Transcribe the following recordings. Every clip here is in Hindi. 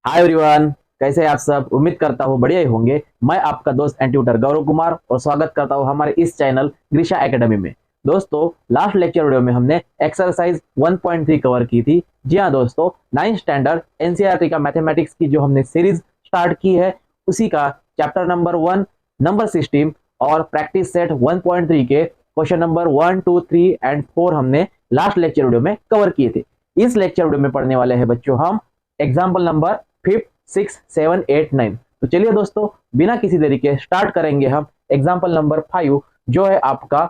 हाय एवरीवन, कैसे हैं आप सब। उम्मीद करता हूँ बढ़िया ही होंगे। मैं आपका दोस्त एंड ट्यूटर गौरव कुमार और स्वागत करता हूँ हमारे इस चैनल ग्रीशा एकेडमी में। दोस्तों, लास्ट लेक्चर वीडियो में हमने एक्सरसाइज 1.3 कवर की थी। जी हाँ दोस्तों, 9th स्टैंडर्ड एनसीईआरटी का मैथमेटिक्स की जो हमने सीरीज स्टार्ट की है उसी का चैप्टर नंबर 1 नंबर सिस्टम और प्रैक्टिस सेट 1.3 के क्वेश्चन नंबर 1, 2, 3 एंड 4 हमने लास्ट लेक्चर वीडियो में कवर किए थे। इस लेक्चर वीडियो में पढ़ने वाले हैं बच्चों हम एग्जाम्पल नंबर 5, 6, 7, 8, 9। तो चलिए दोस्तों, बिना किसी देरी के स्टार्ट करेंगे हम एग्जाम्पल नंबर 5, जो है आपका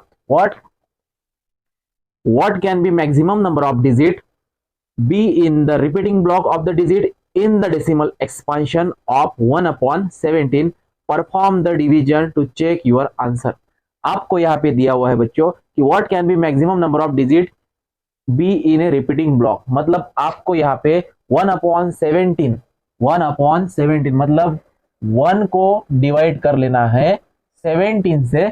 what can be maximum number of digit be in the repeating block of the digit in the decimal expansion of 1/17। Perform the division to check your answer. आपको यहाँ पे दिया हुआ है बच्चों कि what can be maximum number of digit be in a repeating block. मतलब आपको यहाँ पे 1/17 मतलब 1 को डिवाइड कर लेना है 17 से।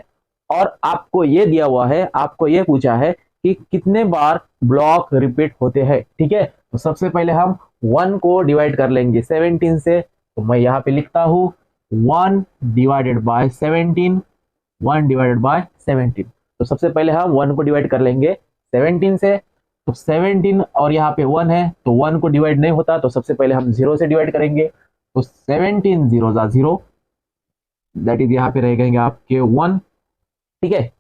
और आपको ये दिया हुआ है, आपको ये पूछा है कि कितने बार ब्लॉक रिपीट होते हैं। ठीक है, तो सबसे पहले हम 1 को डिवाइड कर लेंगे 17 से। तो मैं यहाँ पे लिखता हूं 1 डिवाइडेड बाय 17, 1 डिवाइडेड बाय 17। तो सबसे पहले हम 1 को डिवाइड कर लेंगे 17 से। तो 17 और यहाँ पे 1 है तो 1 को डिवाइड नहीं होता, तो सबसे पहले हम 0 से डिवाइड करेंगे। तो 17 0 0, दैट इज यहाँ पे रह गएंगे आपके 1। ठीक है,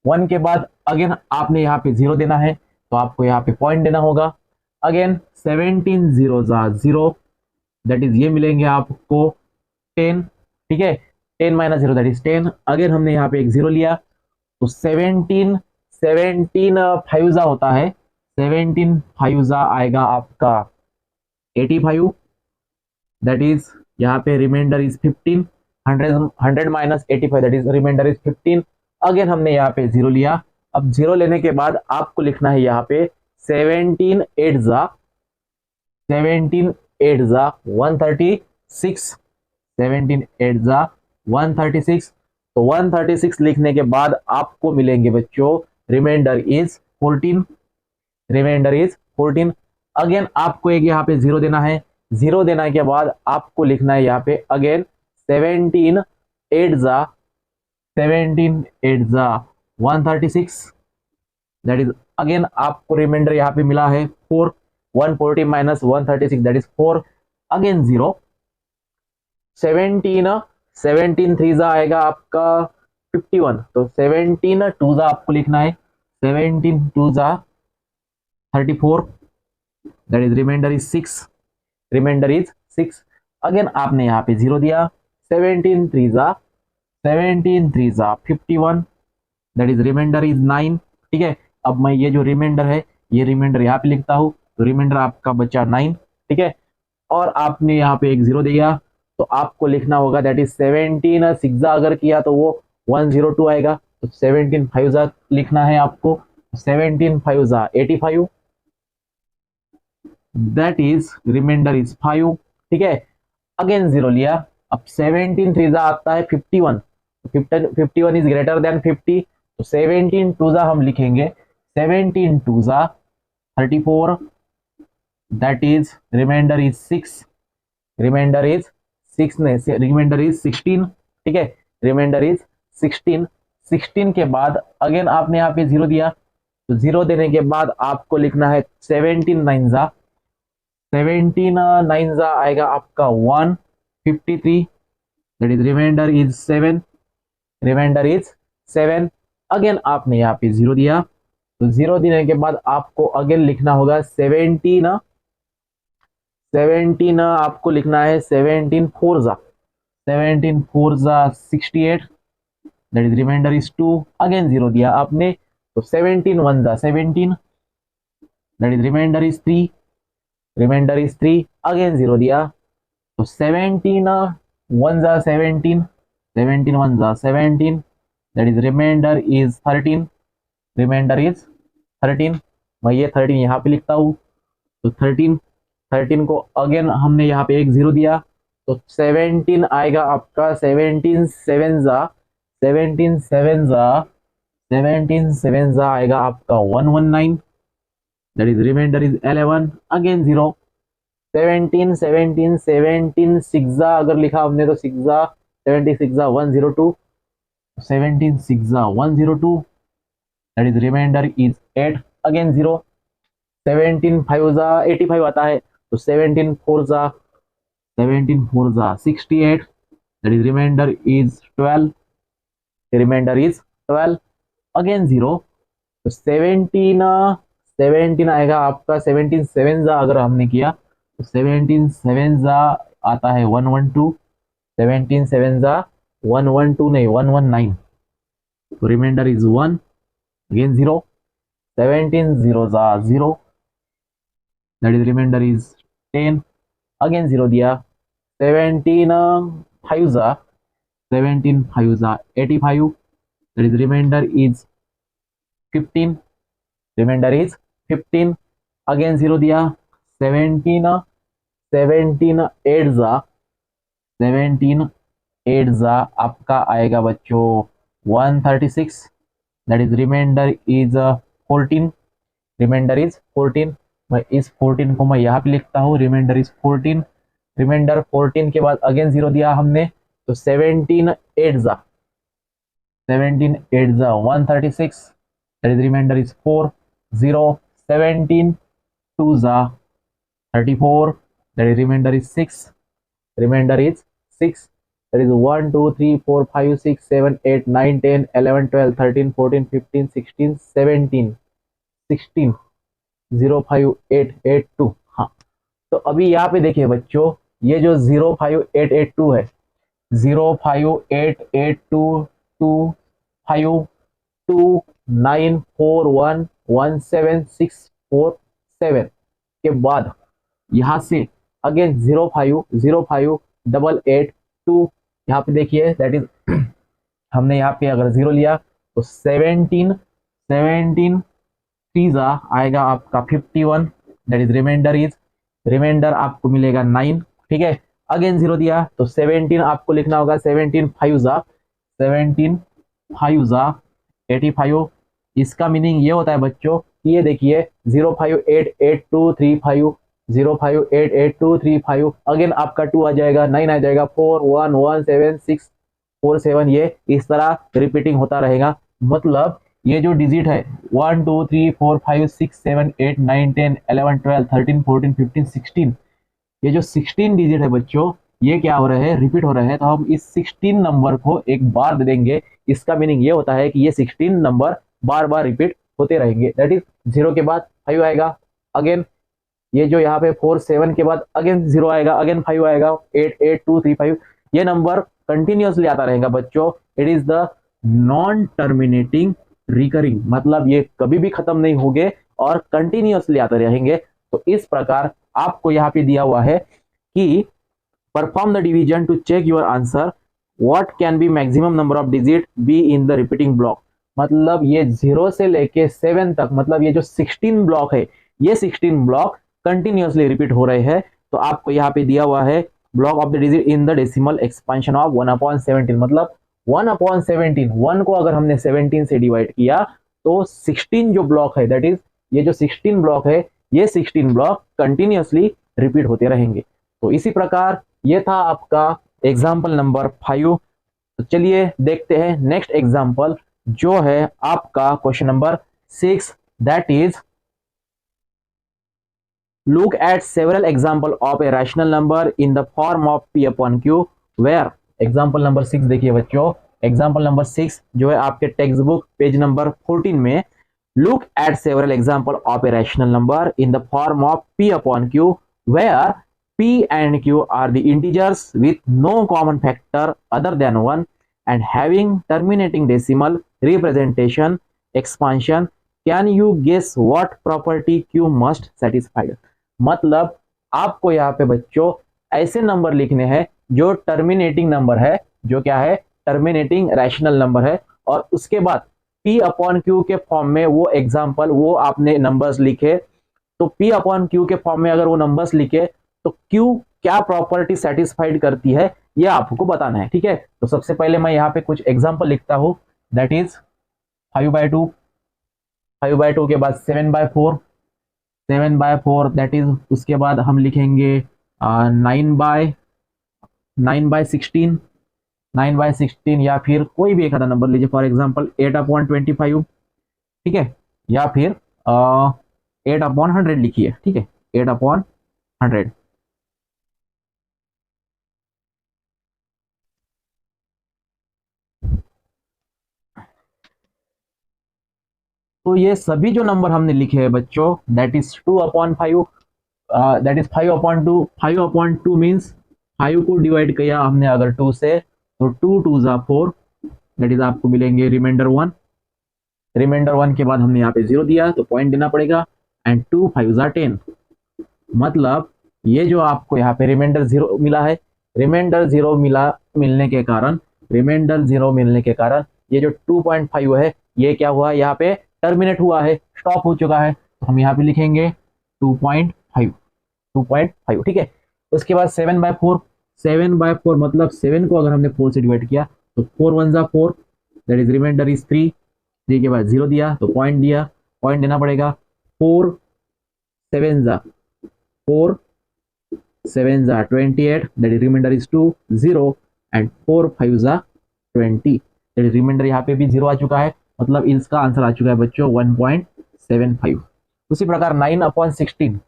1 के बाद अगेन आपने यहाँ पे 0 देना है, तो आपको यहाँ पे पॉइंट देना होगा। अगेन 17 0 0, दैट इज ये मिलेंगे आपको 10। ठीक है, 10 माइनस 0 दैट इज 10। अगेन हमने यहाँ पे एक 0 लिया, तो 17 17 फाइव होता है, 17 फाइव आएगा आपका 85। दैट इज यहाँ पे remainder is 15। 100 minus 85 that is reminder is 15। Again हमने यहाँ पे 0 लिया। अब 0 लेने के बाद आपको लिखना है यहाँ पे 17 8 जा 17 8 जा 136, 17 8 जा 136। तो 136 लिखने के बाद आपको मिलेंगे बच्चों remainder is 14, reminder is 14। Again आपको एक यहाँ पे 0 देना है। 0 देने के बाद आपको लिखना है यहाँ पे अगेन 17 8 जा 17 8 जा 136, दैट इज अगेन आपको रिमाइंडर यहाँ पे मिला है 4। 140 माइनस 136 दैट इज 4। अगेन 0। 17 17 3 जा आएगा आपका 51। तो 17 2 जा आपको लिखना है 17 2 जा 34, that is reminder is 6, reminder is 6। Again आपने यहाँ पे 0 दिया। 17 3 जा 17 3 जा 51, दैट इज रिमाइंडर इज 9। ठीक है, अब मैं ये जो रिमाइंडर है ये रिमाइंडर यहाँ पे लिखता हूँ, तो रिमाइंडर आपका बचा 9। ठीक है, और आपने यहाँ पे एक 0 दिया, तो आपको लिखना होगा दैट इज 17 6 अगर किया तो वो 102 आएगा। तो 17 5 लिखना है आपको, 17 5 85, दैट इज रिमाइंडर इज 5। ठीक है, अगेन 0 लिया। अब 17 3 आता है 51, 51 इज ग्रेटर देन 50। तो 17 2 हम लिखेंगे 17 2 34, that is reminder is 6, reminder is 6 ने रिमाइंडर इज 16। ठीक है, रिमाइंडर इज 16। 16 के बाद अगेन आपने यहाँ पे 0 दिया, तो 0 देने के बाद आपको लिखना है 17 9 17 9 आएगा आपका 153, that is reminder is 7, remainder is 7। Again आपने यहाँ पे 0 दिया, तो 0 देने के बाद आपको अगेन लिखना होगा 17 17 आपको लिखना है 17 4 17 4 68, that is reminder is 2। Again 0 दिया आपने, तो 17 1 17, that is reminder is 3, remainder is 3। Again 0 दिया, तो 17 1 17, 17 1 17, that is reminder is 13, remainder is 13। मैं ये 13 यहाँ पे लिखता हूँ, तो 13 को अगेन हमने यहाँ पे एक 0 दिया, तो 17 आएगा आपका 17 7 17 7 17 7 आएगा आपका 119, that is reminder is 11। Again 0, 17 17 17 सिक्सा अगर लिखा हमने तो सिक्सा 70 सिक्सा 102, 17 सिक्सा 102, that is reminder is 8, again 0, 17 five 85 आता है, तो 17 four 68, that is reminder is 12, remainder is 12, again 0, तो 17 आएगा आपका, 17 सेवन अगर हमने किया तो 17 सेवन आता है 112, 17 सेवन 112 नहीं 119, तो reminder is 1, again 0, 17 0 0, that is reminder is 10, again 0 दिया, 17 five 17 five 85, that is reminder is 15, reminder is 15, again 0 दिया, 17 17 8 17 8 आपका आएगा बच्चों 136, that is reminder is 14, reminder is 14, मैं इस 14 को मैं यहाँ पे लिखता हूँ, रिमाइंडर इज 14, रिमाइंडर 14 के बाद अगेन 0 दिया हमने, तो 17 8 17 8 136, that is reminder is 4, 0, 17 2 34, that is reminder is 6, reminder is 6, that is 1 2 3 4 5 6 7 8 9 10 11 12 13 14 15 16 17 16 0 5 8 8 2, हाँ, तो अभी यहाँ पे देखिए बच्चों, ये जो 0 5 8 8 2 है, 0 5 8 8 2 2 5 2 9 4 1 1 7 6 4 7 के बाद यहाँ से अगेन 0 5 0 5 डबल 8 2, यहाँ पे देखिए दैट इज हमने यहाँ पे अगर 0 लिया तो 17 17 3 आएगा आपका 51, दैट इज रिमाइंडर आपको मिलेगा 9, ठीक है, अगेन 0 दिया तो 17 आपको लिखना होगा, 17 5 17 5 85, इसका मीनिंग ये होता है बच्चों कि ये देखिए 0 5 8 8 2 3 5 0 5 8 8 2 3 5, अगेन आपका 2 आ जाएगा, 9 आ जाएगा, 4 1 1 7 6 4 7, ये इस तरह रिपीटिंग होता रहेगा। मतलब ये जो डिजिट है 1 2 3 4 5 6 7 8 9 10 11 12 13 14 15 16, ये जो 16 डिजिट है बच्चों, ये क्या हो रहे हैं, रिपीट हो रहे हैं, तो हम इस 16 नंबर को एक बार दे देंगे, इसका मीनिंग ये होता है कि ये 16 नंबर बार बार रिपीट होते रहेंगे, दैट इज 0 के बाद 5 आएगा, अगेन ये जो यहाँ पे 4 7 के बाद अगेन 0 आएगा, अगेन 5 आएगा, 8 8 2 3 5, ये नंबर कंटिन्यूअसली आता रहेगा बच्चों, it is the non terminating recurring, मतलब ये कभी भी खत्म नहीं होंगे और कंटिन्यूअसली आते रहेंगे। तो इस प्रकार आपको यहाँ पे दिया हुआ है कि perform the division to check your answer, what can be maximum number of digit be in the repeating block, मतलब ये 0 से लेके 7 तक, मतलब ये जो 16 ब्लॉक है, ये 16 ब्लॉक कंटिन्यूअसली रिपीट हो रहे हैं। तो आपको यहाँ पे दिया हुआ है block of the digit in the decimal expansion of 1/17, मतलब 1/17, 1 को अगर हमने 17 से डिवाइड किया तो 16 जो ब्लॉक है, दैट इज ये जो 16 ब्लॉक है, ये 16 ब्लॉक कंटिन्यूअसली रिपीट होते रहेंगे। तो इसी प्रकार ये था आपका एग्जाम्पल नंबर 5। तो चलिए देखते हैं नेक्स्ट एग्जाम्पल जो है आपका question number 6, that is look at several example of a rational number in the form of p upon q where example number 6 देखिए बच्चों, example number 6 जो है आपके टेक्स्ट बुक पेज नंबर 14 में, look at several example of a rational number in the form of p upon q where p and q are the integers with no common factor other than 1 and having terminating decimal representation expansion, can you guess what property q must satisfied, मतलब आपको यहाँ पे बच्चों ऐसे नंबर लिखने हैं जो टर्मिनेटिंग नंबर है, जो क्या है, टर्मिनेटिंग रैशनल नंबर है, और उसके बाद p अपॉन q के फॉर्म में वो एग्जांपल, वो आपने नंबर्स लिखे, तो p अपॉन q के फॉर्म में अगर वो नंबर्स लिखे तो q क्या प्रॉपर्टी सेटिस्फाइड करती है ये आपको बताना है, ठीक है। तो सबसे पहले मैं यहाँ पे कुछ एग्जांपल लिखता हूँ, दैट इज 5/2, 5/2 के बाद 7/4, 7/4 दैट इज, उसके बाद हम लिखेंगे 9/16, 9/16, या फिर कोई भी एक आधा नंबर लीजिए, फॉर एग्जांपल 8/25, ठीक है, या फिर 8/100 लिखिए, ठीक है, 8/100। तो ये सभी जो नंबर हमने लिखे हैं बच्चों, that is 2/5, that is 5/2। 5/2 means 5 को डिवाइड किया हमने अगर 2 से, तो 2 2 4, दैट इज आपको मिलेंगे रिमाइंडर 1। रिमाइंडर 1 के बाद हमने यहाँ पे 0 दिया तो पॉइंट देना पड़ेगा, एंड 2 5 10, मतलब ये जो आपको यहाँ पे रिमाइंडर 0 मिला है, रिमाइंडर 0 मिलने के कारण, रिमाइंडर 0 मिलने के कारण ये जो 2.5 है ये क्या हुआ, यहाँ पे टर्मिनेट हुआ है, स्टॉप हो चुका है, तो हम यहाँ पे लिखेंगे 2.5, 2.5, ठीक है। उसके बाद 7/4, 7/4 मतलब 7 को अगर हमने 4 से डिवाइड किया तो 4 1 जा 4, दैट इज रिमाइंडर इज 3, 3 के बाद 0 दिया तो पॉइंट दिया, पॉइंट देना पड़ेगा। 4 7 जा 4 7 जा 28, that is reminder is 2 0, and 4 5 जा 20, दैट इज रिमाइंडर यहाँ पे भी 0 आ चुका है, मतलब इसका आंसर आ चुका है बच्चों 1.75। उसी प्रकार 9/16,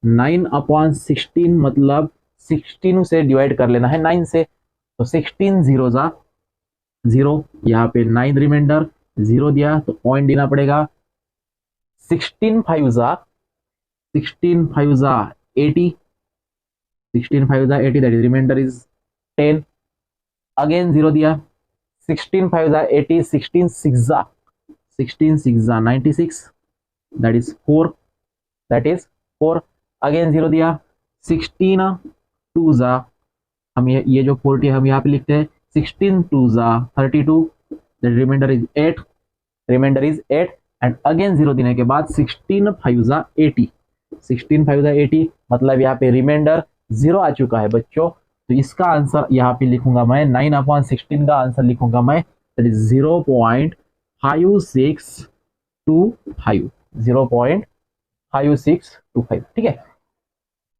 9/16 मतलब 16 से डिवाइड कर लेना है 9 से, तो 16 0 जा 0, यहाँ पे 9 रिमाइंडर 0 दिया तो पॉइंट देना पड़ेगा। 16 5 जा 80, 16 5 जा 80, that is reminder is 10, again 0 दिया। 16 5 जा 80, 16 6 जा 96, that is 4, that is 4, again 0 दिया। 16 2 जा, हम ये जो 40 हम यहाँ पे लिखते हैं, 16 2 जा 32, that reminder is 8, reminder is 8, and again 0 देने के बाद 16 5 जा 80, 16 5 जा 80, मतलब यहाँ पे रिमाइंडर 0 आ चुका है बच्चों, तो इसका आंसर यहाँ पे लिखूंगा मैं 9/16 का आंसर लिखूंगा मैं, दैट इज 0.5625, 0.5625, ठीक है।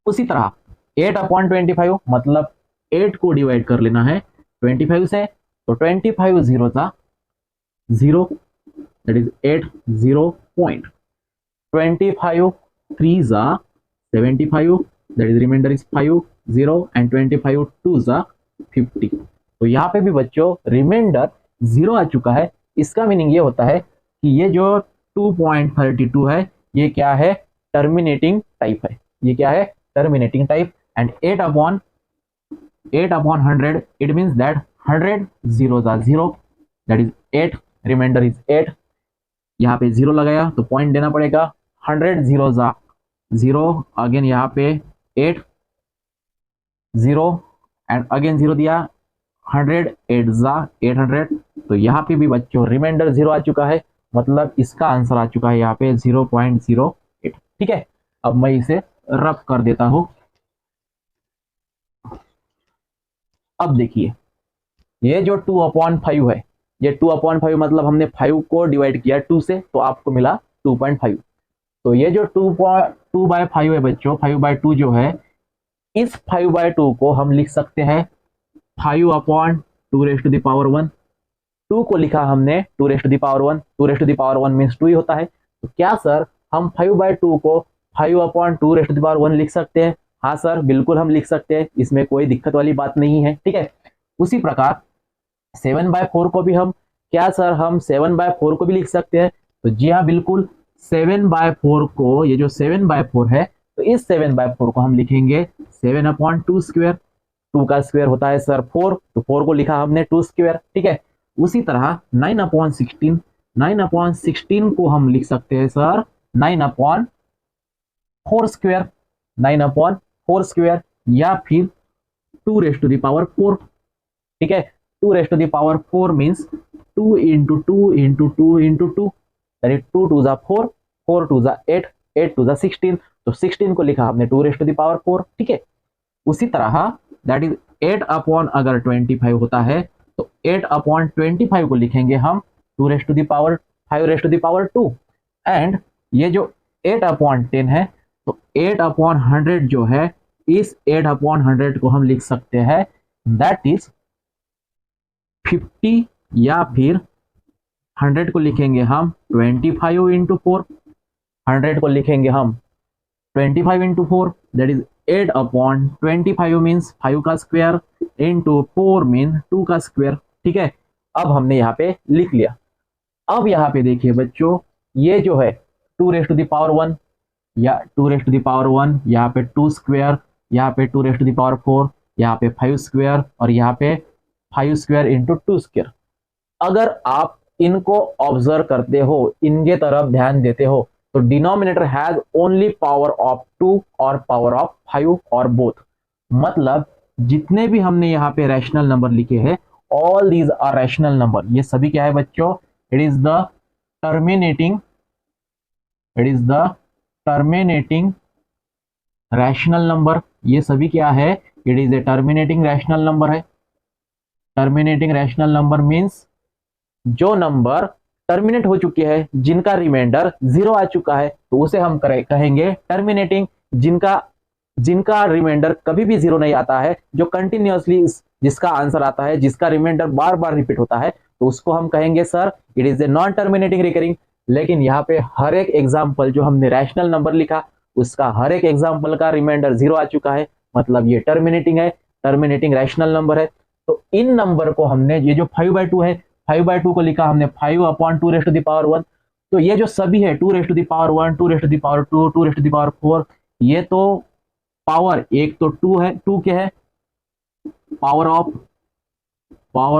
उसी तरह 8/25 मतलब 8 को डिवाइड कर लेना है 25 से, तो 25 0 था 0, दैट इज 8 0 पॉइंट। 25 3 जा 75, that is reminder is 5 0, and 25 2 जा 50, तो यहाँ पे भी बच्चों रिमाइंडर 0 आ चुका है। इसका मीनिंग ये होता है कि ये जो 2.32 है ये क्या है, टर्मिनेटिंग टाइप है, ये क्या है, terminating type, and 8/100 it means that 100 0 जा 0, दैट इज 8, रिमाइंडर इज 8, यहाँ पे 0 लगाया तो पॉइंट देना पड़ेगा। 100 0 जा 0, अगेन यहाँ पे 8 0, एंड अगेन 0 दिया, 100 8 जा 800, तो यहाँ पे भी बच्चों रिमाइंडर 0 आ चुका है, मतलब इसका आंसर आ चुका है यहाँ पे 0.08, ठीक है। अब मैं इसे रब कर देता हूं। अब देखिए ये जो 2/5 है, ये 2/5 मतलब हमने 5 को डिवाइड किया 2 से तो आपको मिला 2.5, तो ये जो 2/5 है बच्चों, 5/2 जो है, इस 5/2 को हम लिख सकते हैं 5/2⁻1, 2 को लिखा हमने 2⁻1, 2⁻1 मीन्स 2 ही होता है, तो क्या सर हम 5/2 को 5/2⁻1 लिख सकते हैं? हाँ सर बिल्कुल हम लिख सकते हैं, इसमें कोई दिक्कत वाली बात नहीं है, ठीक है। उसी प्रकार 7/4 को भी हम, क्या सर हम 7/4 को भी लिख सकते हैं? तो जी हाँ बिल्कुल, 7/4 को, ये जो 7/4 है, तो इस 7/4 को हम लिखेंगे 7/2 स्क्वायर, 2 का स्क्वायर होता है सर 4, तो 4 को लिखा हमने 2 स्क्वायर, ठीक है। उसी तरह 9/16, 9/16 को हम लिख सकते हैं सर 9/4 स्क्वायर, 9/4 स्क्वायर, या फिर 2⁻4, ठीक है। 2⁻4 means 2 into 2 into 2 into 2, that is 2 2 जा 4, 4 2 जा 8, 8 2 जा 16, तो 16 को लिखा हमने 2⁻4, ठीक है। उसी तरह दैट इज 8/, अगर 25 होता है तो 8/25 को लिखेंगे हम 2⁻5⁻2, एंड ये जो 8/10 है, 8/100 जो है, इस 8/100 को हम लिख सकते हैं दैट इज 50, या फिर 100 को लिखेंगे हम 25 × 4, 100 को लिखेंगे हम 25 × 4, दैट इज 8/25 मीन्स 5 का स्क्वायर इंटू 4 मीन 2 का स्क्वायर। ठीक है, अब हमने यहाँ पे लिख लिया। अब यहाँ पे देखिए बच्चों, ये जो है 2⁻1 या 2⁻1, यहाँ पे 2 स्क्वायर, यहाँ पे 2⁻4, यहाँ पे 5 स्क्वायर, और यहाँ पे 5 स्क्वायर इंटू 2 स्क्वायर। अगर आप इनको ऑब्जर्व करते हो, इनके तरफ ध्यान देते हो, तो denominator has only power of 2 और पावर ऑफ 5 और बोथ। मतलब जितने भी हमने यहाँ पे रैशनल नंबर लिखे हैं, all these are rational number. ये सभी क्या है बच्चों? It is the terminating rational number. ये सभी क्या है? It is a terminating rational number है। टर्मिनेटिंग रैशनल नंबर मीन्स जो नंबर टर्मिनेट हो चुके हैं, जिनका रिमाइंडर 0 आ चुका है, तो उसे हम कहेंगे टर्मिनेटिंग। जिनका रिमाइंडर कभी भी 0 नहीं आता है, जो कंटिन्यूअसली जिसका आंसर आता है, जिसका रिमाइंडर बार बार रिपीट होता है, तो उसको हम कहेंगे sir it is a non terminating recurring. लेकिन यहाँ पे हर एक एग्जाम्पल जो हमने रैशनल नंबर लिखा, उसका हर एक एग्जाम्पल का रिमाइंडर 0 आ चुका है, मतलब ये टर्मिनेटिंग है, टर्मिनेटिंग रैशनल नंबर है। तो इन नंबर को हमने, ये जो 5/2 है, 5/2 को लिखा हमने 5/2⁻1। तो ये जो सभी है 2⁻1, 2⁻2, 2⁻4, ये तो पावर, एक तो 2 है, 2 के है पावर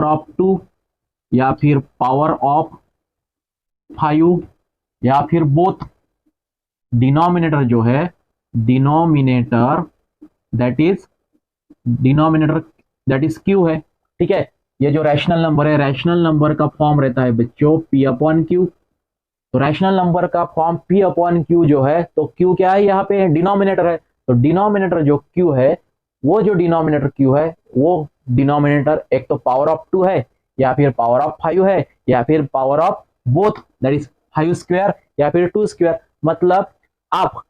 ऑफ 2, या फिर पावर ऑफ 5, या फिर बोथ। डिनोमिनेटर जो है, डिनोमिनेटर दैट इज क्यू है। ठीक है, ये जो रैशनल नंबर है, रैशनल नंबर का फॉर्म रहता है बच्चों P/Q। तो रैशनल नंबर का फॉर्म P/Q जो है, तो Q क्या है? यहाँ पे डिनोमिनेटर है। तो डिनोमिनेटर जो Q है, वो जो डिनोमिनेटर Q है, वो डिनोमिनेटर एक तो पावर ऑफ 2 है, या फिर पावर ऑफ 5 है, या फिर power of both, that is 5 square या फिर 2 स्क्वायर। मतलब आप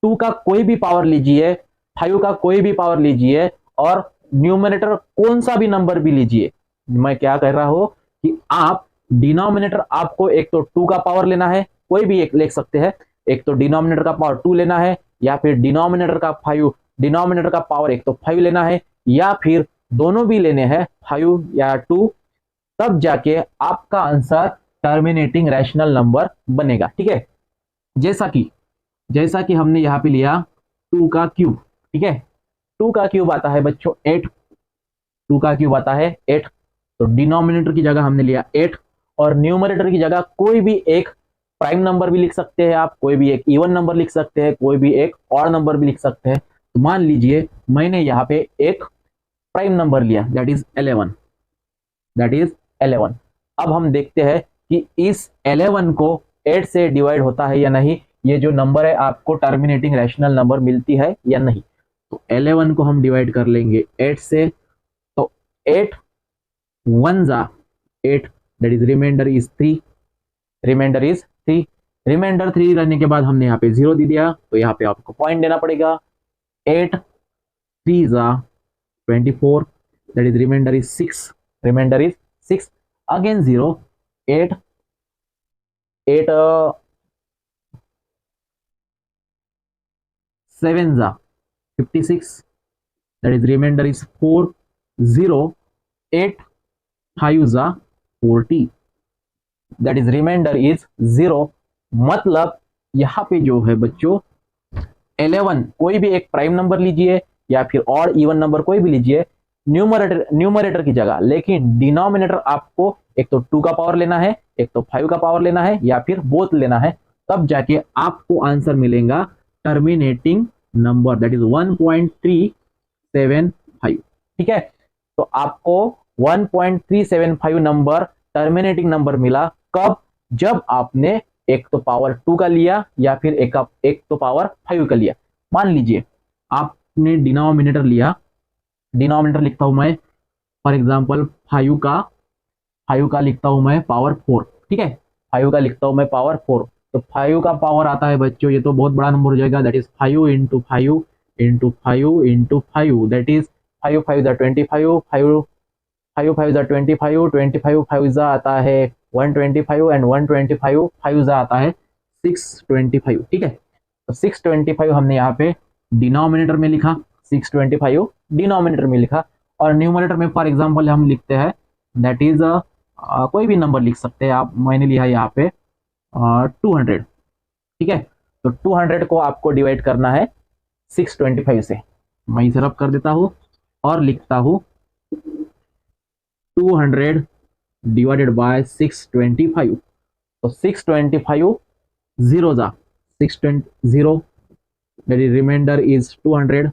2 का कोई भी पावर लीजिए, 5 का कोई भी पावर लीजिए, और न्यूमरेटर कौन सा भी नंबर भी लीजिए। मैं क्या कह रहा हूं कि आप डिनोमिनेटर, आपको एक तो 2 का पावर लेना है, कोई भी एक ले सकते हैं, एक तो डिनोमिनेटर का पावर 2 लेना है, या फिर डिनोमिनेटर का पावर एक तो 5 लेना है, या फिर दोनों भी लेने हैं, 5 या 2, तब जाके आपका आंसर टर्मिनेटिंग रैशनल नंबर बनेगा। ठीक है, जैसा कि हमने यहाँ पे लिया 2 का क्यूब। ठीक है, 2 का क्यूब आता है बच्चों 8, 2 का क्यूब आता है 8। तो डिनोमिनेटर की जगह हमने लिया 8, और न्यूमरेटर की जगह कोई भी एक प्राइम नंबर भी लिख सकते हैं आप, कोई भी एक इवन नंबर लिख सकते हैं, कोई भी एक ऑड नंबर भी लिख सकते हैं। तो मान लीजिए मैंने यहाँ पे एक प्राइम नंबर लिया, दैट इज 11। अब हम देखते हैं कि इस 11 को 8 से डिवाइड होता है या नहीं, ये जो नंबर है आपको टर्मिनेटिंग रैशनल नंबर मिलती है या नहीं। तो 11 को हम डिवाइड कर लेंगे 8 से, तो 8 1 जा 8, that is reminder is 3, reminder 3 रहने के बाद हमने यहाँ पे 0 दे दिया, तो यहाँ पे आपको पॉइंट देना पड़ेगा। 8 3 जा 24, that is reminder is 6, again 0, 8 7 जा 56, दैट इज रिमाइंडर इज 4, 0, 8 5 जा 40, दैट इज रिमाइंडर इज 0। मतलब यहाँ पे जो है बच्चों 11, कोई भी एक प्राइम नंबर लीजिए या फिर ऑड इवन नंबर कोई भी लीजिए न्यूमरेटर की जगह, लेकिन डिनोमिनेटर आपको एक तो 2 का पावर लेना है, एक तो 5 का पावर लेना है, या फिर बोथ लेना है, तब जाके आपको आंसर मिलेगा टर्मिनेटिंग नंबर, दैट इज 1.375। ठीक है, तो आपको 1.375 नंबर टर्मिनेटिंग नंबर मिला। कब? जब आपने एक तो पावर 2 का लिया, या फिर एक तो पावर 5 का लिया। मान लीजिए आपने डिनोमिनेटर लिया, डिनोमिनेटर लिखता हूं मैं फॉर एग्जांपल 5 का लिखता हूं मैं पावर 4। ठीक है, 5 का लिखता हूं मैं पावर 4, तो 5 का पावर आता है बच्चों, ये तो बहुत बड़ा नंबर हो जाएगा, that is 5 into 5 into 5 into 5, that is 5 5 ज़ा 25, 5 5 ज़ा 25, 25 5 ज़ा आता है 125 एंड 125 5 ज़ा आता है 625। ठीक है, तो 625 हमने यहाँ पे डिनोमिनेटर में लिखा, 625 डिनोमिनेटर में लिखा, और न्यूमरेटर में फॉर एग्जांपल हम लिखते हैं दैट इज कोई भी नंबर लिख सकते हैं आप, मैंने लिया यहाँ पे 200। ठीक है, तो 200 को आपको डिवाइड करना है 625 से। मैं इसे रब कर देता हूं और लिखता हूं 200 डिवाइडेड बाय 625। तो 625 जीरो जा 620 zero, that is reminder is 200,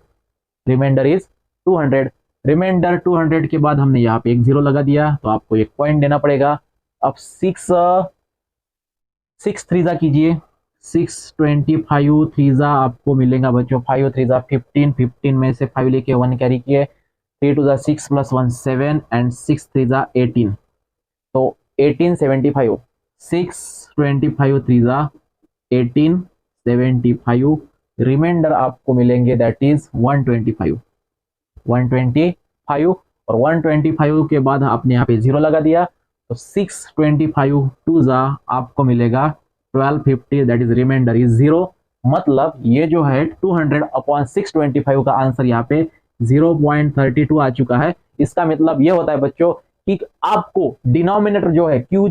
reminder is 200। Reminder 200 के बाद हमने यहाँ पे एक जीरो लगा दिया, तो आपको एक पॉइंट देना पड़ेगा। अब 6 3 जा कीजिए, 625 3 जा आपको मिलेगा बच्चों 5 3 जा 15, 15 में से 5 लेके 1 कैरी किए, 3 2 जा 6 प्लस 1 7 एंड 6 3 जा 18, तो 1875। 625 3 जा 1875, रिमाइंडर आपको मिलेंगे दैट इज 125, 125, और 125 के बाद आपने यहाँ पे जीरो लगा दिया, तो 625 2 जा आपको मिलेगा 1250, that is reminder is zero. मतलब ये जो है 200 अपॉन 625 का आंसर यहाँ पे 0.32 आ चुका है। इसका मतलब ये होता है बच्चों कि आपको डिनोमिनेटर जो है क्यू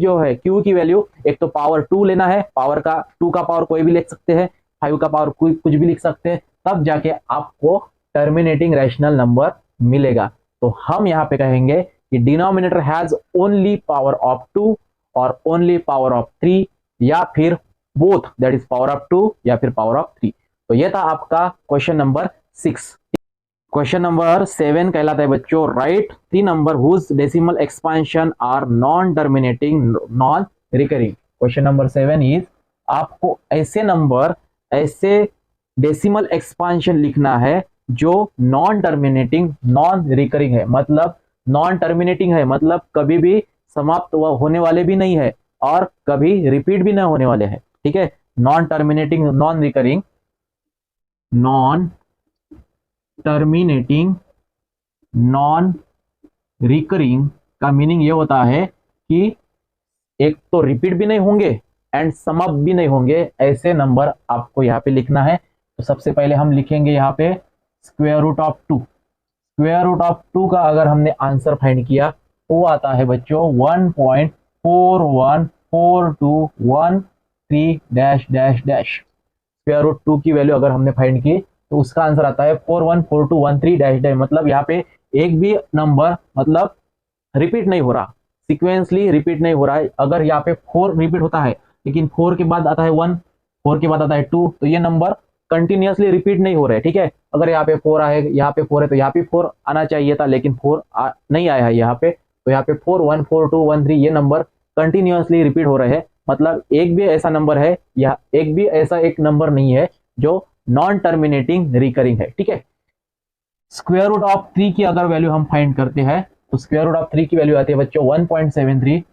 की वैल्यू, एक तो पावर 2 लेना है, पावर का 2 का पावर कोई भी लिख सकते हैं, 5 का पावर कुछ भी लिख सकते हैं, तब जाके आपको टर्मिनेटिंग रैशनल नंबर मिलेगा। तो हम यहाँ पे कहेंगे कि denominator has only power of 2 और ओनली पावर ऑफ 3, या फिर both, that is power of 2 या फिर पावर ऑफ 3। तो ये था आपका क्वेश्चन नंबर 6। क्वेश्चन नंबर 7 कहलाता है बच्चों right 3 number whose decimal expansion are non terminating non recurring. Question number 7 is आपको ऐसे डेसिमल एक्सपेंशन लिखना है जो नॉन टर्मिनेटिंग नॉन रिकरिंग है। मतलब नॉन टर्मिनेटिंग है मतलब कभी भी समाप्त होने वाले भी नहीं है और कभी रिपीट भी नहीं होने वाले हैं। ठीक है, non terminating non recurring, non terminating non recurring का मीनिंग ये होता है कि एक तो रिपीट भी नहीं होंगे एंड समाप्त भी नहीं होंगे, ऐसे नंबर आपको यहाँ पे लिखना है। तो सबसे पहले हम लिखेंगे यहाँ पे square root of 2। Square root of 2 का अगर हमने आंसर फाइंड किया तो वो आता है बच्चों 1.414213 dash dash dash. Square root 2 की वैल्यू अगर हमने फाइंड की तो उसका आंसर आता है 414213 डैश डैश। मतलब यहाँ पे एक भी नंबर मतलब रिपीट नहीं हो रहा, सिक्वेंसली रिपीट नहीं हो रहा है। अगर यहाँ पे 4 रिपीट होता है लेकिन 4 के बाद आता है 1, 4 के बाद आता है 2, तो ये नंबर कंटिन्यूअसली रिपीट नहीं हो रहे। ठीक है, अगर यहाँ पे 4 आए, यहाँ पे 4 है तो यहाँ पे 4 आना चाहिए था, लेकिन 4 नहीं आया है यहाँ पे, तो यहाँ पे 4 1 4 2 1 3 ये नंबर कंटिन्यूअसली रिपीट हो रहे हैं। मतलब एक भी ऐसा नंबर है या एक भी ऐसा एक नंबर नहीं है जो नॉन टर्मिनेटिंग रिकरिंग है। ठीक है, स्क्वायर रूट ऑफ 3 की अगर वैल्यू हम फाइंड करते हैं तो स्क्वायर रूट ऑफ 3 की वैल्यू आती है बच्चों 1.73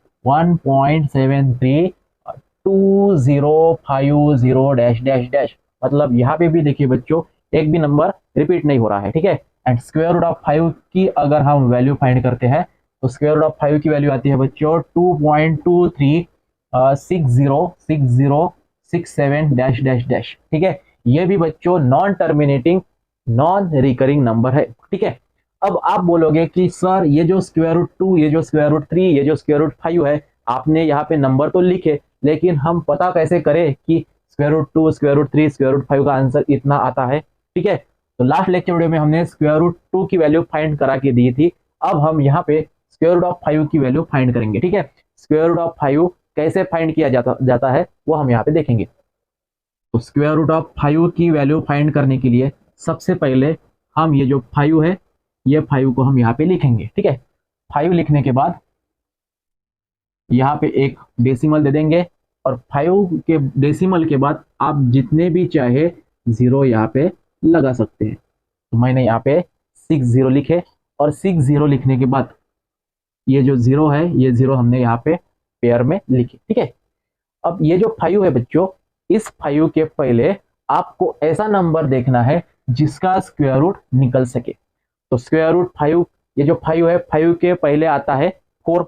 डैश डैश डैश। मतलब यहाँ पे भी देखिए बच्चों एक भी नंबर रिपीट नहीं हो रहा है। ठीक है, एंड स्क्वायर रूट ऑफ 5 की अगर हम वैल्यू फाइंड करते हैं तो स्क्वायर रूट ऑफ 5 की वैल्यू आती है बच्चों 2.236067 डैश डैश डैश। ठीक है, ये भी बच्चों non terminating non recurring number है। ठीक है, अब आप बोलोगे कि सर ये जो स्क्वायर रूट 2, ये जो स्क्वायर रूट 3, ये जो स्क्वायर रूट 5 है, आपने यहाँ पे नंबर तो लिखे लेकिन हम पता कैसे करें कि square root 2, square root 3, square root 5 का आंसर इतना आता है। ठीक है, तो लास्ट लेक्चर वीडियो में हमने स्क्वायर रूट 2 की वैल्यू फाइंड करा के दी थी। अब हम यहाँ पे स्क्वायर रूट ऑफ 5 की वैल्यू फाइंड करेंगे। ठीक है, स्क्वायर रूट ऑफ 5 कैसे फाइंड किया जाता है वो हम यहाँ पे देखेंगे। तो स्क्वायर रूट ऑफ 5 की वैल्यू फाइंड करने के लिए सबसे पहले हम ये जो 5 है, ये 5 को हम यहाँ पे लिखेंगे। ठीक है, 5 लिखने के बाद यहाँ पे एक डेसिमल दे देंगे और 5 के डेसिमल के बाद आप जितने भी चाहे जीरो यहाँ पे लगा सकते हैं। तो मैंने यहाँ पे 6 0 लिखे और 6 0 लिखने के बाद ये जो जीरो है, ये जीरो हमने यहाँ पे पेयर में लिखे। ठीक है, अब ये जो 5 है बच्चों, इस 5 के पहले आपको ऐसा नंबर देखना है जिसका स्क्वायर रूट निकल सके। तो स्क्वायर रूट 5, ये जो 5 है 5 के पहले आता है 4।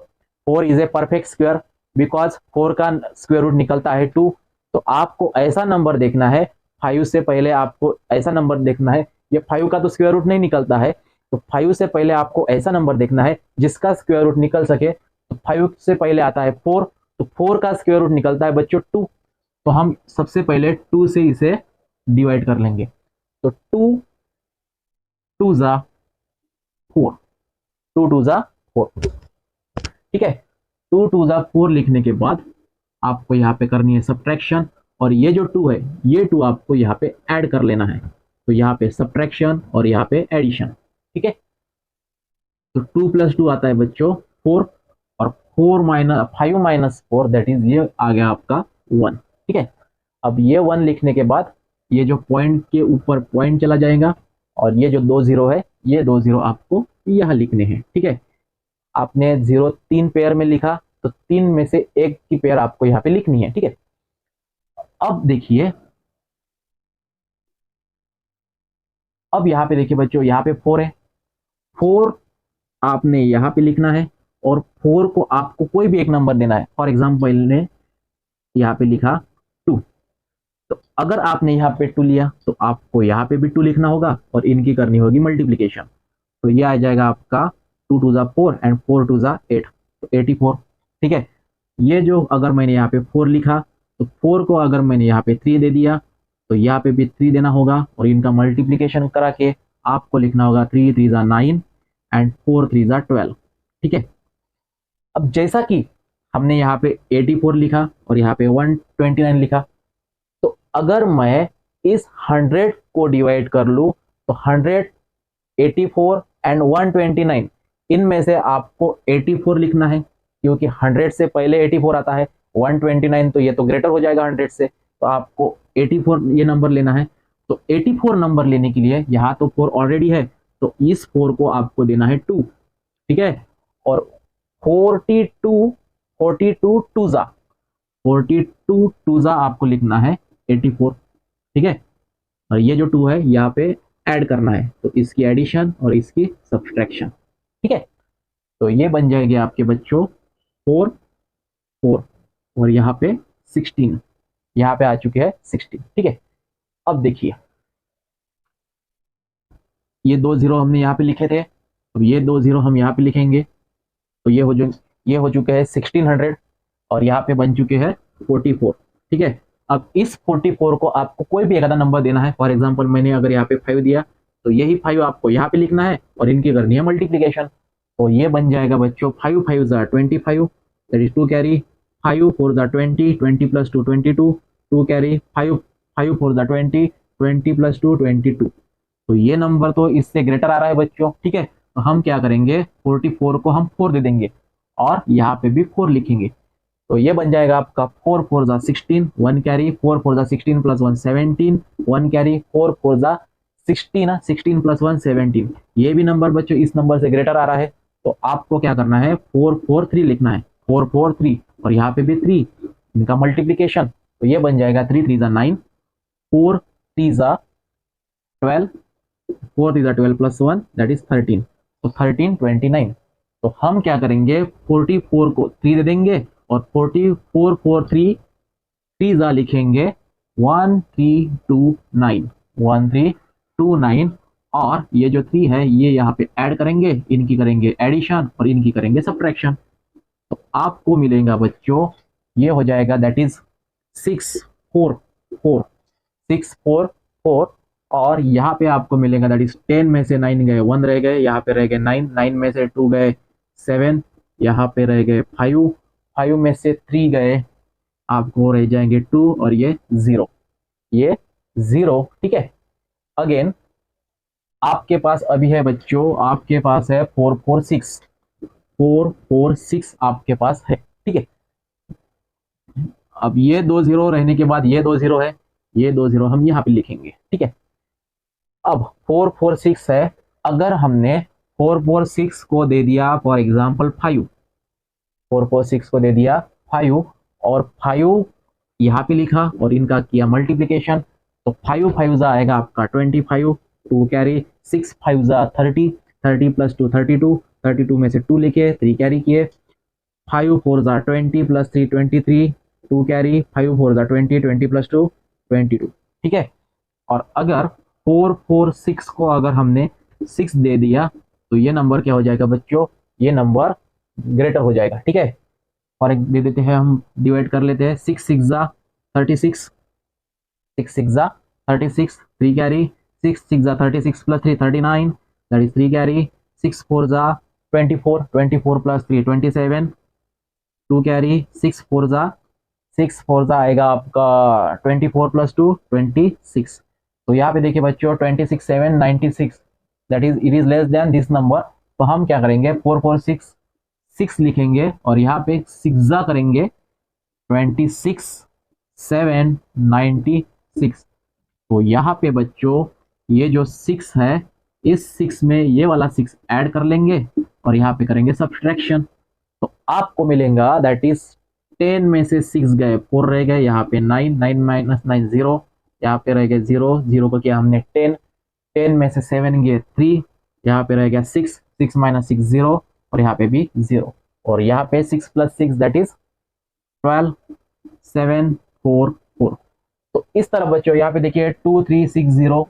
4 is a perfect square because 4 का स्क्वायर रूट निकलता है 2। तो आपको ऐसा नंबर देखना है 5 से पहले, आपको ऐसा नंबर देखना है, ये 5 का तो स्क्वायर रूट नहीं निकलता है, तो 5 से पहले आपको ऐसा नंबर देखना है जिसका स्क्वायर रूट निकल सके। तो 5 से पहले आता है 4, तो 4 का स्क्वायर रूट निकलता है बच्चों 2। तो हम सबसे पहले 2 से इसे डिवाइड कर लेंगे। तो 2 2 जा 4, 2 2 जा 4, ठीक है। 2 2 जा 4 लिखने के बाद आपको यहाँ पे करनी है सब्ट्रैक्शन, और ये जो 2 है ये 2 आपको यहाँ पे ऐड कर लेना है। तो यहाँ पे सब्ट्रैक्शन और यहाँ पे एडिशन, ठीक है। तो 2 + 2 आता है बच्चों 4, और 5 - 4 दैट इज ये आ गया आपका 1, ठीक है। अब ये 1 लिखने के बाद ये जो पॉइंट के ऊपर पॉइंट चला जाएगा, और ये जो 2 0 है ये 2 0 आपको यहाँ लिखने हैं, ठीक है। आपने 0 3 पेयर में लिखा, तो 3 में से एक की पेयर आपको यहाँ पे लिखनी है, ठीक है। अब देखिए, अब यहाँ पे देखिए बच्चों, यहाँ पे 4 है, 4 आपने यहाँ पे लिखना है, और 4 को आपको कोई भी एक नंबर देना है। फॉर एग्जाम्पल ने यहाँ पे लिखा 2, तो अगर आपने यहाँ पे 2 लिया तो आपको यहाँ पे भी 2 लिखना होगा, और इनकी करनी होगी मल्टीप्लीकेशन। तो ये आ जाएगा आपका 2 2 जा 4 एंड 4 2 जा 8, तो 84, ठीक है। ये जो अगर मैंने यहाँ पे 4 लिखा, तो 4 को अगर मैंने यहाँ पे 3 दे दिया, तो यहाँ पे भी 3 देना होगा, और इनका मल्टीप्लीकेशन करा के आपको लिखना होगा 3 3 जा 9 एंड 4 3 जा 12, ठीक है। अब जैसा कि हमने यहाँ पे 84 लिखा और यहाँ पे 129 लिखा, तो अगर मैं इस 100 को डिवाइड कर लूँ, तो 100, 84 एंड 129, इनमें से आपको 84 लिखना है, क्योंकि 100 से पहले 84 आता है। 129 तो ये तो ग्रेटर हो जाएगा 100 से, तो आपको 84 ये नंबर लेना है। तो 84 नंबर लेने के लिए यहाँ तो 4 ऑलरेडी है, तो इस 4 को आपको देना है 2, ठीक है। और 42 42 2 जा 42 2 जा आपको लिखना है 84, ठीक है। और ये जो 2 है यहाँ पे ऐड करना है, तो इसकी एडिशन और इसकी सब्सट्रैक्शन, ठीक है। तो ये बन जाएंगे आपके बच्चों 4 4, और यहाँ पे 16, यहाँ पे आ चुके हैं 16, ठीक है। अब देखिए, ये 2 0 हमने यहाँ पे लिखे थे, अब ये 2 0 हम यहाँ पे लिखेंगे, तो ये हो चुके हैं 1600, और यहाँ पे बन चुके हैं 44, ठीक है। अब इस 44 को आपको कोई भी एक आधा नंबर देना है। फॉर एग्जांपल मैंने अगर यहाँ पे 5 दिया, तो यही 5 आपको यहाँ पे लिखना है, और इनकी करनी है मल्टीप्लीकेशन। तो ये बन जाएगा बच्चों 5 5 जा 25, दैट इज 2 कैरी, 5 4 जा 20, 20 + 2 22, 2 कैरी, 5 5 4 जा 20, 20 + 2 22। तो ये नंबर तो इससे ग्रेटर आ रहा है बच्चों, ठीक है। तो हम क्या करेंगे, 44 को हम 4 दे देंगे, और यहाँ पे भी 4 लिखेंगे। तो ये बन जाएगा आपका 4 4 जा 16, 1 कैरी, 4 4 जा 16 + 1 17, 1 कैरी, 4 4 जा 16, 16 + 1 17। ये भी नंबर बच्चों इस नंबर से ग्रेटर आ रहा है, तो आपको क्या करना है 4 4 3 लिखना है, 4 4 3, और यहाँ पे भी 3, इनका मल्टीप्लीकेशन। तो ये बन जाएगा 3 3 जा 9, 4 3 जा 12, 4 3 जा 12 + 1 दैट इज 13, तो 13 29। तो हम क्या करेंगे 44 को 3 दे देंगे, और 44 4 3 3 जा लिखेंगे 1329, 1329, और ये जो 3 है ये यहाँ पे ऐड करेंगे, इनकी करेंगे एडिशन और इनकी करेंगे सब्ट्रैक्शन। तो आपको मिलेगा बच्चों, ये हो जाएगा दैट इज 6 4 4 6 4 4, और यहाँ पे आपको मिलेगा दैट इज 10 में से 9 गए 1 रह गए, यहाँ पे रह गए 9, 9 में से 2 गए 7, यहाँ पे रह गए 5, 5 में से 3 गए, आपको रह जाएंगे 2, और ये 0, ये 0, ठीक है। अगेन आपके पास अभी है बच्चों, आपके पास है 4 4 6, 4 4 6 आपके पास है, ठीक है। अब ये 2 0 रहने के बाद ये 2 0 है, ये 2 0 हम यहाँ पे लिखेंगे, ठीक है। अब 4 4 6 है, अगर हमने 4 4 6 को दे दिया फॉर एग्जाम्पल 5, 4 4 6 को दे दिया 5, और 5 यहाँ पे लिखा और इनका किया मल्टीप्लिकेशन, तो 5 5 आएगा आपका 25, 2 कैरी, 6 5 30, 30 प्लस 2 32, 32 में से 2 लिखे, 3 कैरी किए, 5 4 20 प्लस 3 23, 2 कैरी, 5 4 20, 20 प्लस 2 22, ठीक है। और अगर 4 4 6 को अगर हमने 6 दे दिया तो ये नंबर क्या हो जाएगा बच्चों, ये नंबर ग्रेटर हो जाएगा, ठीक है। और एक दे देते हैं, हम डिवाइड कर लेते हैं, 6 6 36, 6 6 36, 3 carry, 6 6 36 plus 3 39, that is 3 carry, 6 4 24, 24 plus 3 27, 2 carry, 6 4 आएगा आपका 24 प्लस 2 26। तो यहाँ पे देखिए बच्चों 26 7 96, that is it is less than this number. तो हम क्या करेंगे, 4 4 6 लिखेंगे और यहाँ पे 6 करेंगे 26 7 96। तो यहाँ पे बच्चों ये जो 6 है, इस 6 में ये वाला 6 ऐड कर लेंगे और यहाँ पे करेंगे सब्सट्रैक्शन, तो आपको मिलेगा दैट इज 10 में से 6 गए, 4 रह गए, यहाँ पे 9, 9 माइनस 9 0, यहाँ पे रह गए 0, 0 को किया हमने 10, 10 में से 7 गए 3, यहाँ पे रह गया 6, 6 माइनस 6 0, और यहाँ पे भी 0, और यहाँ पे 6 प्लस 6 दैट इज 12 7 4 4। तो इस तरह बच्चों यहाँ पे देखिए 2360,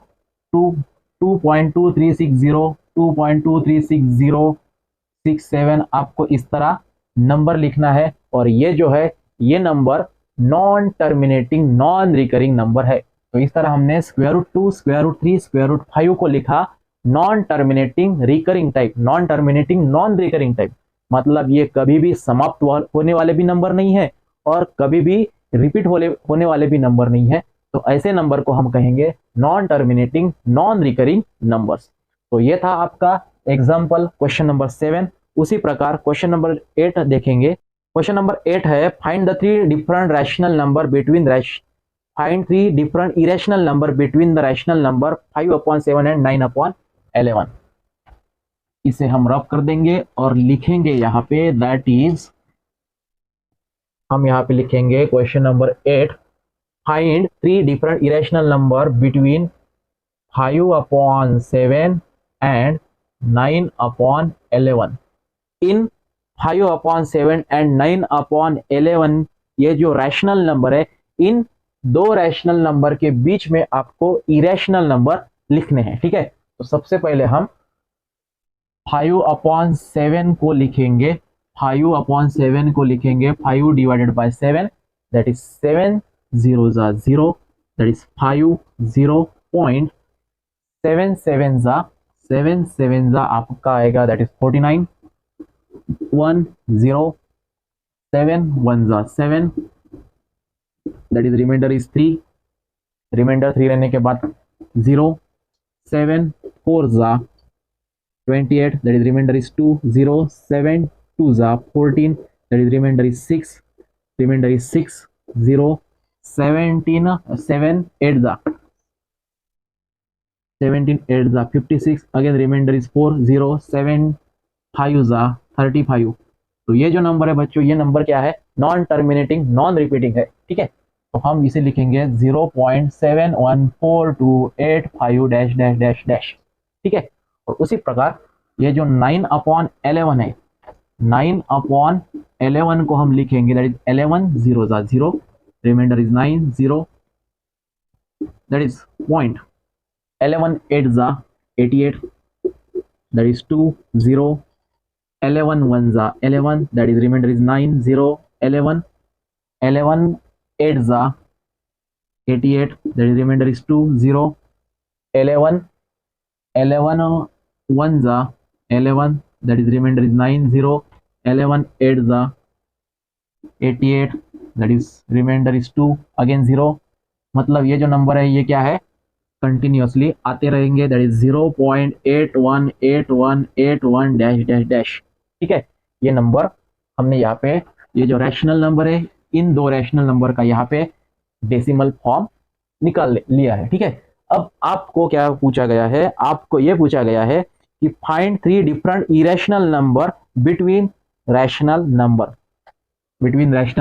2.2360, 2.236067, आपको इस तरह नंबर लिखना है। और ये जो है ये number non terminating non recurring number है। तो इस तरह हमने square root 2, square root 3, square root 5 को लिखा non terminating recurring type, non terminating non recurring type, मतलब ये कभी भी समाप्त होने वाले भी नंबर नहीं है और कभी भी रिपीट होने वाले भी नंबर नहीं है। तो ऐसे नंबर को हम कहेंगे non terminating non recurring numbers. तो ये था आपका एग्जाम्पल क्वेश्चन नंबर 7। उसी प्रकार क्वेश्चन नंबर 8 देखेंगे। क्वेश्चन नंबर 8 है, find the 3 different rational number between find 3 different irrational number between the rational number 5/7 and 9/11। इसे हम रफ कर देंगे और लिखेंगे यहाँ पे, दैट इज हम यहाँ पे लिखेंगे question number 8, find 3 different irrational number between 5/7 and 9/11। In 5/7 and 9/11 ये जो रैशनल नंबर है, इन दो रैशनल नंबर के बीच में आपको इरेशनल नंबर लिखने हैं, ठीक है। तो सबसे पहले हम 5/7 को लिखेंगे, 5/7 को लिखेंगे 5 divided by 7, that is 7 0 0, that is 5 0.77 आपका आएगा, that is 49, 1 0, 7 1 7, that is reminder is 3, reminder 3 रहने के बाद 0, 7 4 28, that is remainder is 2, 0, 7 2 14, that is remainder is 6, remainder is 6, 0, 17 7 8 17 8 56, again remainder is 4, 0, 7 5 35। तो ये जो नंबर है बच्चों, ये नंबर क्या है, नॉन टर्मिनेटिंग नॉन रिपीटिंग है, ठीक है। तो हम इसे लिखेंगे 0.71428 डैश डैश डैश डैश, ठीक है। और उसी प्रकार ये जो 9/11 है, 9/11 को हम लिखेंगे, that is 11 0 0, reminder is 9 0, that is point 11 8 88, that is 2 0, 11 1 11, that is reminder is 9 0, 11 11 8 88, that is reminder is 2 0, 11 11 1 11, that is remainder is 9 0, 11 8 88, that is remainder is 2, again 0। मतलब ये जो नंबर है ये क्या है, कंटिन्यूअसली आते रहेंगे, that is 0.818181 dash dash dash, ठीक है। ये नंबर हमने यहाँ पे, ये जो रैशनल नंबर है, इन दो रैशनल नंबर का यहाँ पे डेसिमल फॉर्म निकाल लिया है, ठीक है। अब आपको क्या पूछा गया है, आपको ये पूछा गया है कि find 3 different irrational number between rational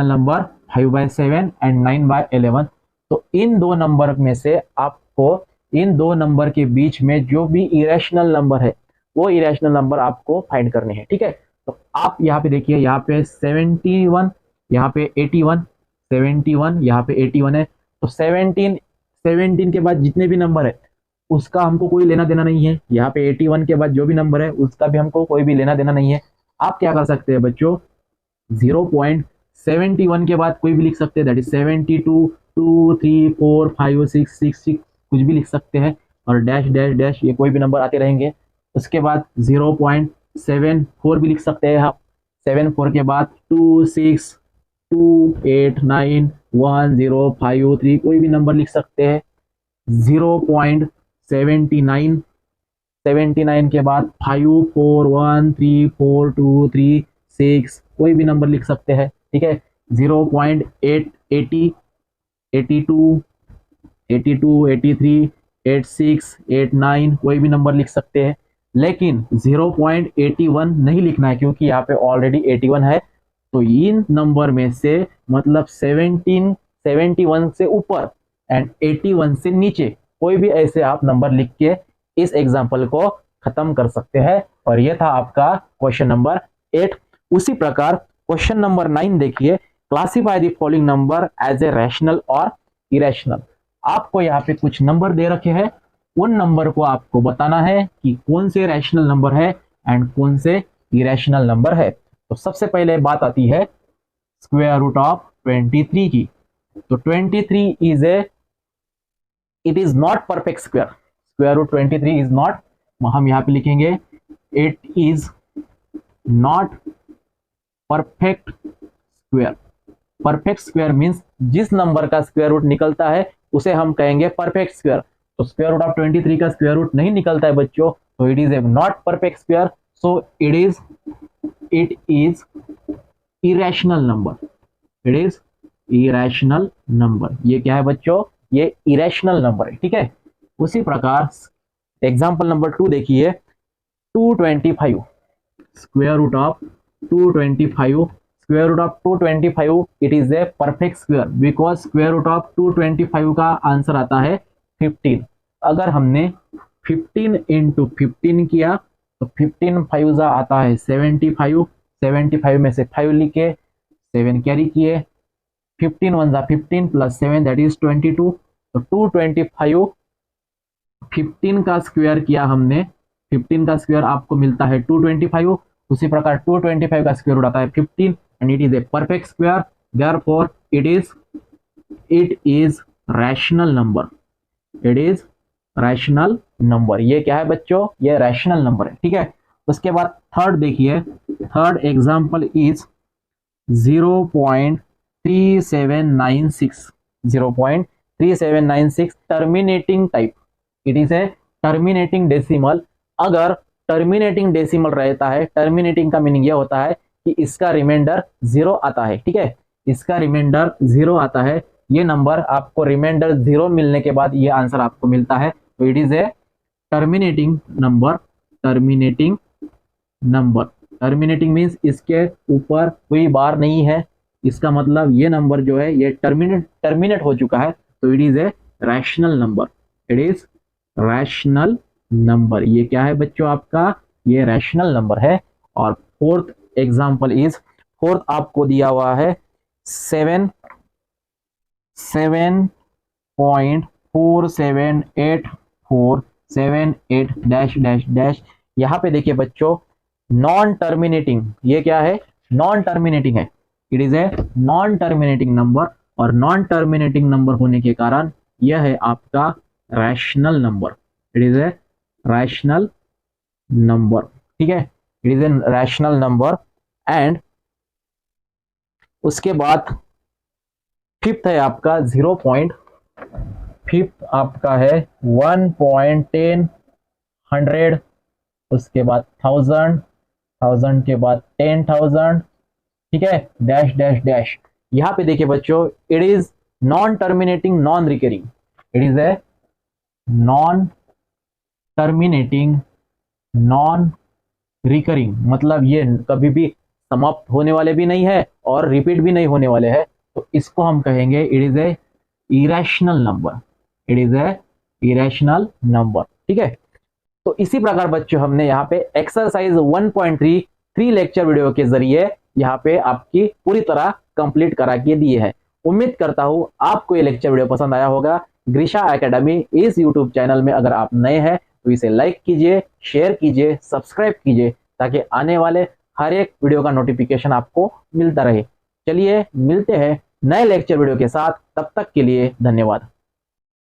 number 5/7 and 9/11। तो इन दो नंबर में से आपको, इन दो नंबर के बीच में जो भी इरेशनल नंबर है वो इरेशनल नंबर आपको फाइंड करने हैं, ठीक है। तो आप यहाँ पे देखिए, यहाँ पे 71, यहाँ पे 81, 71, यहाँ पे 81 है। तो 17 के बाद जितने भी नंबर है उसका हमको कोई लेना देना नहीं है। यहाँ पे 81 के बाद जो भी नंबर है उसका भी हमको कोई भी लेना देना नहीं है। आप क्या कर सकते हैं बच्चों, 0.71 के बाद कोई भी लिख सकते हैं, दैट इज 72, 2, 3, 4, 5, 6, 6, 6 कुछ भी लिख सकते हैं, और डैश डैश डैश ये कोई भी नंबर आते रहेंगे। उसके बाद 0.74 भी लिख सकते हैं आप। 74 के बाद 2, 6, 2, 8, 9, 1, 0, 5, 3 कोई भी नंबर लिख सकते हैं। 0.79, 79 के बाद 5, 4, 1, 3, 4, 2, 3, 6 कोई भी नंबर लिख सकते हैं, ठीक है। 0.880, 82, 82, 83, 86, 89 कोई भी नंबर लिख सकते हैं। लेकिन 0.81 नहीं लिखना है क्योंकि यहाँ पे ऑलरेडी 81 है। तो इन नंबर में से मतलब 71 से ऊपर एंड 81 से नीचे कोई भी ऐसे आप नंबर लिख के इस एग्जाम्पल को खत्म कर सकते हैं। और यह था आपका क्वेश्चन नंबर 8। उसी प्रकार क्वेश्चन नंबर 9 देखिए, classify the following number as a rational और इरेशनल। आपको यहाँ पे कुछ नंबर दे रखे हैं, उन नंबर को आपको बताना है कि कौन से रैशनल नंबर है एंड कौन से इरेशनल नंबर है। तो सबसे पहले बात आती है स्क्वायर रूट ऑफ 23 की। तो 23 is a, it is not perfect square. Square root 23 is not, हम यहाँ पे लिखेंगे it is not perfect square. Perfect square means जिस नंबर का स्क्वायर रूट निकलता है उसे हम कहेंगे परफेक्ट स्क्वायर। तो स्क्वायर रूट ऑफ 23 का स्क्वायर रूट नहीं निकलता है बच्चों, तो it is a not perfect square. So it is irrational number. It is irrational number. ये क्या है बच्चों, ये इरेशनल नंबर है, ठीक है। उसी प्रकार एग्जांपल नंबर 2 देखिए, 225 square root of 225, square root of 225 it is a perfect square because square root of 225 का आंसर आता है 15। अगर हमने 15 इंटू 15 किया तो 15 5 आता है 75, 75 में से 5 लिखे, 7 कैरी किए, 15 1 15 प्लस 7 दैट इज 22। तो 225, 15 का स्क्वायर किया हमने, 15 का स्क्वायर आपको मिलता है 225। उसी प्रकार 225 का स्क्वायर रूट आता है 15 and it is a perfect square, therefore it is rational number. It is rational number. ये क्या है बच्चों, ये रैशनल नंबर है, ठीक है। उसके बाद थर्ड देखिए, third example is 0.3796, 0.3796 terminating type. It is a terminating decimal. अगर टर्मिनेटिंग डेसिमल रहता है, टर्मिनेटिंग का मीनिंग यह होता है कि इसका रिमाइंडर 0 आता है, ठीक है। इसका रिमाइंडर 0 आता है। ये नंबर आपको रिमाइंडर 0 मिलने के बाद ये आंसर आपको मिलता है। तो it is a terminating number. Terminating number, terminating means इसके ऊपर कोई बार नहीं है, इसका मतलब ये नंबर जो है ये टर्मिनेट हो चुका है। तो it is a rational number. It is rational number. ये क्या है बच्चों आपका, ये रैशनल नंबर है। और फोर्थ एग्जांपल इज, फोर्थ आपको दिया हुआ है 7.47847 डैश डैश डैश। यहाँ पे देखिए बच्चों नॉन टर्मिनेटिंग, ये क्या है, नॉन टर्मिनेटिंग है। It is a non terminating number, और नॉन टर्मिनेटिंग नंबर होने के कारण यह है आपका rational number. It is a rational number, ठीक है। It is a rational number. And उसके बाद फिफ्थ है आपका 0. फिफ्थ आपका है 1.10, 100, उसके बाद 1000, 1000 के बाद 10,000, ठीक है, डैश डैश डैश। यहाँ पे देखिए बच्चों it is non terminating non recurring. It is a non terminating non recurring, मतलब ये कभी भी समाप्त होने वाले भी नहीं है और रिपीट भी नहीं होने वाले हैं। तो इसको हम कहेंगे it is A irrational number, it is A irrational number. ठीक है, तो इसी प्रकार बच्चों हमने यहाँ पे एक्सरसाइज 1.3 3 लेक्चर वीडियो के जरिए यहाँ पे आपकी पूरी तरह कंप्लीट करा के दिए है। उम्मीद करता हूं आपको ये लेक्चर वीडियो पसंद आया होगा। ग्रीशा एकेडमी इस यूट्यूब चैनल में अगर आप नए हैं तो इसे लाइक कीजिए, शेयर कीजिए, सब्सक्राइब कीजिए, ताकि आने वाले हर एक वीडियो का नोटिफिकेशन आपको मिलता रहे। चलिए मिलते हैं नए लेक्चर वीडियो के साथ, तब तक के लिए धन्यवाद।